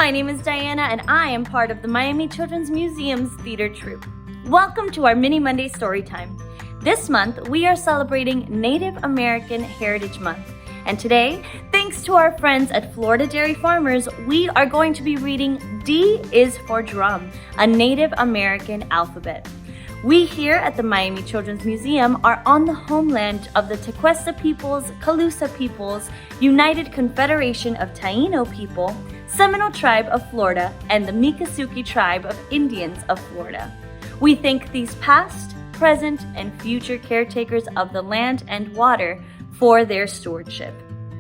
My name is Diana and I am part of the Miami Children's Museum's theater troupe. Welcome to our Mini Monday Storytime. This month, we are celebrating Native American Heritage Month. And today, thanks to our friends at Florida Dairy Farmers, we are going to be reading D is for Drum, a Native American alphabet. We here at the Miami Children's Museum are on the homeland of the Tequesta peoples, Calusa peoples, United Confederation of Taino people, Seminole Tribe of Florida, and the Miccosukee Tribe of Indians of Florida. We thank these past, present, and future caretakers of the land and water for their stewardship.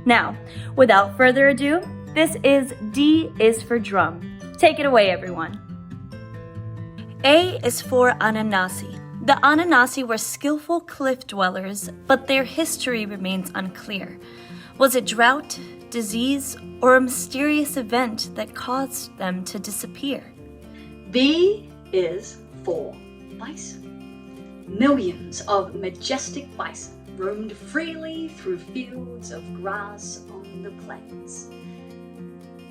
Now, without further ado, this is D is for Drum. Take it away, everyone. A is for Ananasi. The Ananasi were skillful cliff dwellers, but their history remains unclear. Was it drought, disease, or a mysterious event that caused them to disappear? B is for Bison. Millions of majestic bison roamed freely through fields of grass on the plains.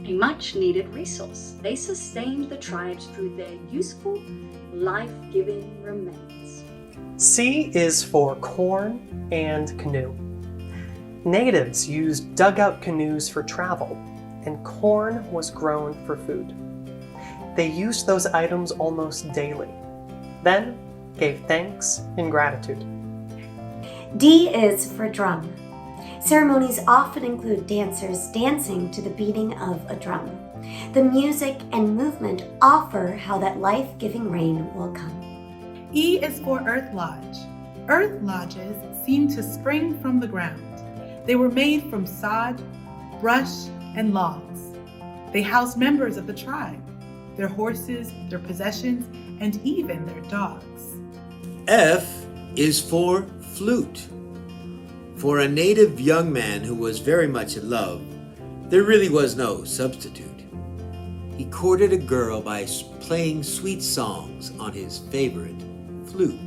A much-needed resource, they sustained the tribes through their useful, life-giving remains. C is for corn and canoe. Natives used dugout canoes for travel, and corn was grown for food. They used those items almost daily, then gave thanks and gratitude. D is for drum. Ceremonies often include dancers dancing to the beating of a drum. The music and movement offer how that life-giving rain will come. E is for Earth Lodge. Earth lodges seem to spring from the ground. They were made from sod, brush, and logs. They housed members of the tribe, their horses, their possessions, and even their dogs. F is for flute. For a native young man who was very much in love, there really was no substitute. He courted a girl by playing sweet songs on his favorite flute.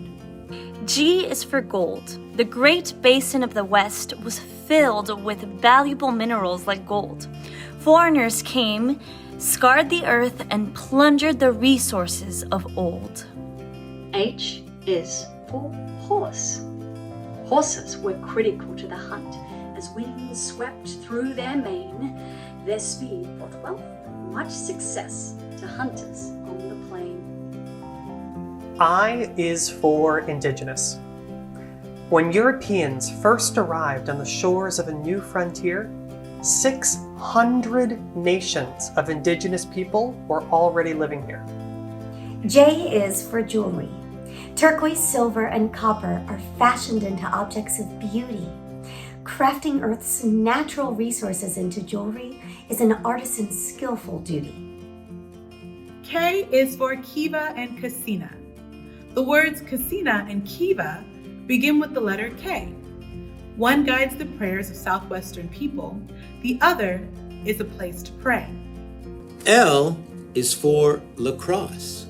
G is for gold. The Great Basin of the West was filled with valuable minerals like gold. Foreigners came, scarred the earth, and plundered the resources of old. H is for horse. Horses were critical to the hunt as winds swept through their mane. Their speed brought wealth and much success to hunters on the plain. I is for Indigenous. When Europeans first arrived on the shores of a new frontier, 600 nations of indigenous people were already living here. J is for jewelry. Turquoise, silver, and copper are fashioned into objects of beauty. Crafting Earth's natural resources into jewelry is an artisan's skillful duty. K is for Kiva and Kasina. The words Kasina and Kiva begin with the letter K. One guides the prayers of Southwestern people. The other is a place to pray. L is for lacrosse.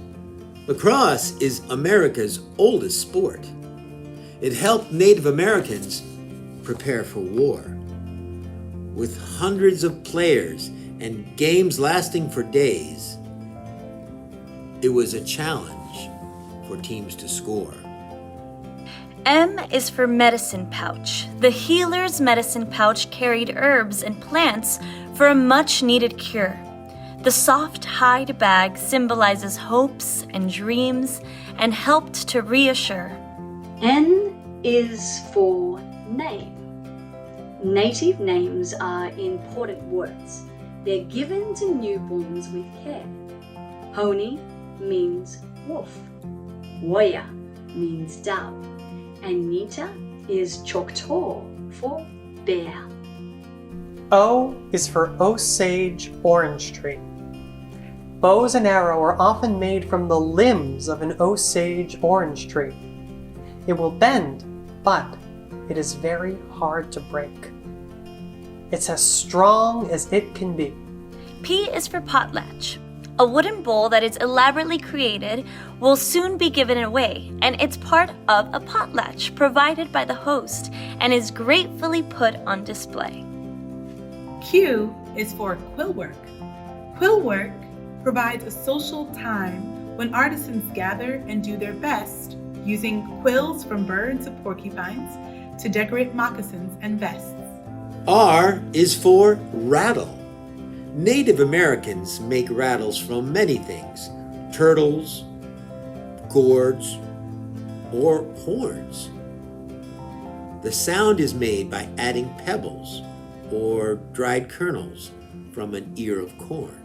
Lacrosse is America's oldest sport. It helped Native Americans prepare for war. With hundreds of players and games lasting for days, it was a challenge for teams to score. M is for medicine pouch. The healer's medicine pouch carried herbs and plants for a much-needed cure. The soft hide bag symbolizes hopes and dreams and helped to reassure. N is for name. Native names are important words. They're given to newborns with care. Honi means wolf. Woya means dove. And Nita is Choctaw for bear. O is for Osage orange tree. Bows and arrow are often made from the limbs of an Osage orange tree. It will bend, but it is very hard to break. It's as strong as it can be. P is for potlatch. A wooden bowl that is elaborately created will soon be given away, and it's part of a potlatch provided by the host and is gratefully put on display. Q is for quill work. Quill work provides a social time when artisans gather and do their best using quills from birds and porcupines to decorate moccasins and vests. R is for rattle. Native Americans make rattles from many things: turtles, gourds, or horns. The sound is made by adding pebbles or dried kernels from an ear of corn.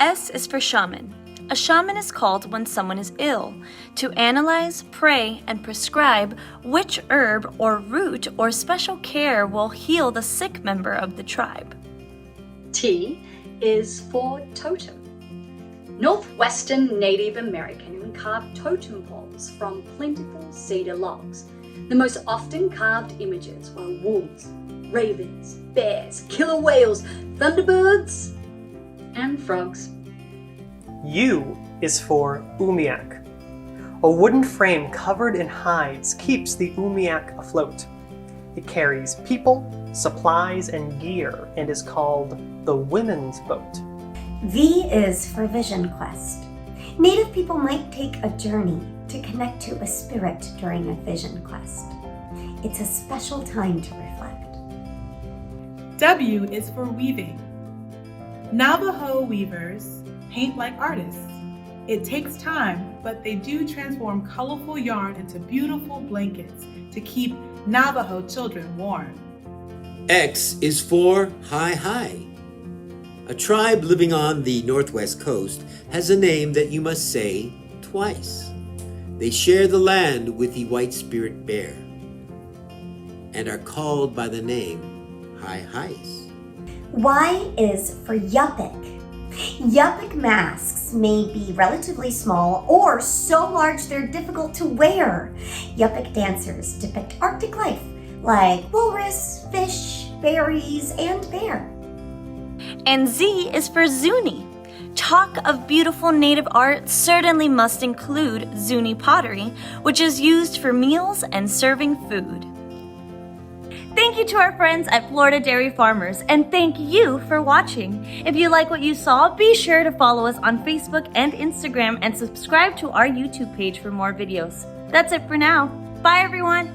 S is for shaman. A shaman is called when someone is ill, to analyze, pray, and prescribe which herb or root or special care will heal the sick member of the tribe. T is for totem. Northwestern Native American carved totem poles from plentiful cedar logs. The most often carved images were wolves, ravens, bears, killer whales, thunderbirds, and frogs. U is for umiak. A wooden frame covered in hides keeps the umiak afloat. It carries people, supplies, and gear and is called the women's boat. V is for vision quest. Native people might take a journey to connect to a spirit during a vision quest. It's a special time to reflect. W is for weaving. Navajo weavers paint like artists. It takes time, but they do transform colorful yarn into beautiful blankets to keep Navajo children warm. X is for hi-hi. A tribe living on the northwest coast has a name that you must say twice. They share the land with the white spirit bear and are called by the name hi-his. Y is for Yupik. Yupik masks may be relatively small or so large they're difficult to wear. Yupik dancers depict Arctic life like walrus, fish, berries, and bear. And Z is for Zuni. Talk of beautiful native art certainly must include Zuni pottery, which is used for meals and serving food. Thank you to our friends at Florida Dairy Farmers, and thank you for watching. If you like what you saw, be sure to follow us on Facebook and Instagram and subscribe to our YouTube page for more videos. That's it for now. Bye, everyone.